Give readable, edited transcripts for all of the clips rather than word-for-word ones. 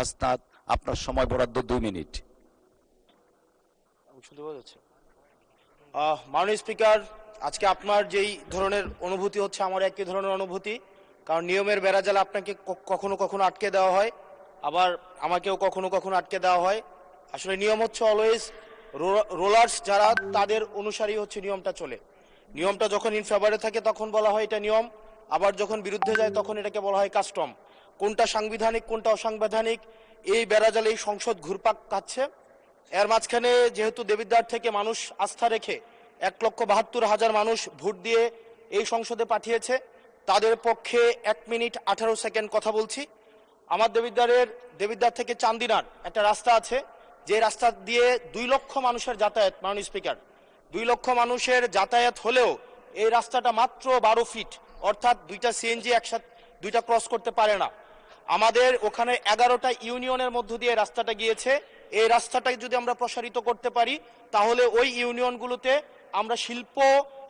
হাসনাত, আপনার সময় বরাদ্দ 2 মিনিট। মাননীয় স্পিকার, আজকে আপনার যেই ধরনের অনুভূতি হচ্ছে আমার একই ধরনের অনুভূতি, কারণ নিয়মের বেড়াজালে আপনাকে কখনো কখনো আটকে দেওয়া হয়, আবার আমাকেও কখনো কখনো আটকে দেওয়া হয়। আসলে নিয়ম হচ্ছে অলওয়েজ রোলার্স যারা তাদের অনুসারী হচ্ছে নিয়মটা চলে। নিয়মটা যখন ইন ফেভারে থাকে তখন বলা হয় এটা নিয়ম, আবার যখন বিরুদ্ধে যায় তখন এটাকে বলা হয় কাস্টম। কোনটা সাংবিধানিক কোনটা অসাংবিধানিক এই বেড়াজালে এই সংসদ ঘুরপাক খাচ্ছে। এর মাঝখানে যেহেতু দেবিদ্বার থেকে মানুষ আস্থা রেখে 1,72,000 মানুষ ভোট দিয়ে এই সংসদে পাঠিয়েছে, তাদের পক্ষে 1 মিনিট 18 সেকেন্ড কথা বলছি। আমার দেবিদ্বার থেকে চান্দিনার একটা রাস্তা আছে, যে রাস্তা দিয়ে 2 লক্ষ মানুষের যাতায়াত। মাননীয় স্পিকার, 2 লক্ষ মানুষের যাতায়াত হলেও এই রাস্তাটা মাত্র 12 ফিট, অর্থাৎ 2টা সিএনজি একসাথে 2টা ক্রস করতে পারে না। আমাদের ওখানে 11টা ইউনিয়নের মধ্য দিয়ে রাস্তাটা গিয়েছে। এই রাস্তাটাকে যদি আমরা প্রসারিত করতে পারি তাহলে ওই ইউনিয়নগুলোতে আমরা শিল্প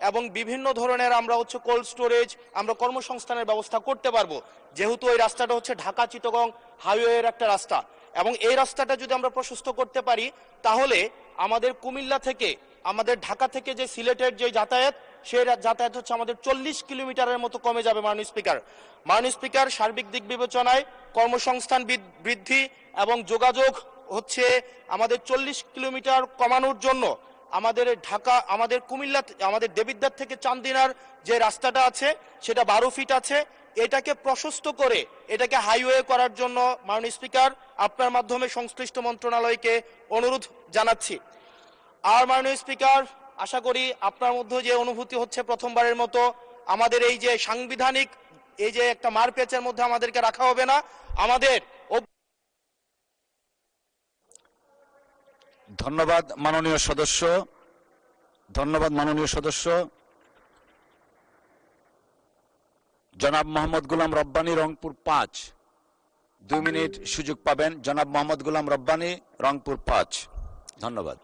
এবং বিভিন্ন ধরনের আমরা হচ্ছে কোল্ড স্টোরেজ, আমরা কর্মসংস্থানের ব্যবস্থা করতে পারবো, যেহেতু ওই রাস্তাটা হচ্ছে ঢাকা চিটাগং হাইওয়ের একটা রাস্তা। এবং এই রাস্তাটা যদি আমরা প্রশস্ত করতে পারি তাহলে আমাদের কুমিল্লা থেকে, আমাদের ঢাকা থেকে যে সিলেটের যে যাতায়াত, সেই যাতায়াত হচ্ছে আমাদের 40 কিলোমিটারের মতো কমে যাবে। মাননীয় স্পিকার, সার্বিক দিক বিবেচনায় কর্মসংস্থান বৃদ্ধি এবং যোগাযোগ হচ্ছে আমাদের 40 কিলোমিটার কমানোর জন্য আমাদের ঢাকা, আমাদের কুমিল্লা, আমাদের দেবিদ্বার থেকে চান্দিনার যে রাস্তাটা আছে সেটা 12 ফিট আছে, এটাকে প্রশস্ত করে এটাকে হাইওয়ে করার জন্য মাননীয় স্পিকার আপনার মাধ্যমে সংশ্লিষ্ট মন্ত্রণালয়কে অনুরোধ জানাচ্ছি। আর মাননীয় স্পিকার, আশা করি আপনার মধ্যে যে অনুভূতি হচ্ছে প্রথমবারের মতো আমাদের এই যে সাংবিধানিক এই যে একটা মারপ্যাচের মধ্যে আমাদেরকে রাখা হবে না। আমাদের ধন্যবাদ মাননীয় সদস্য, ধন্যবাদ মাননীয় সদস্য। জনাব মোহাম্মদ গোলাম রব্বানী, রংপুর 5, 2 মিনিট সুযোগ পাবেন। জনাব মোহাম্মদ গোলাম রব্বানী, রংপুর 5। ধন্যবাদ।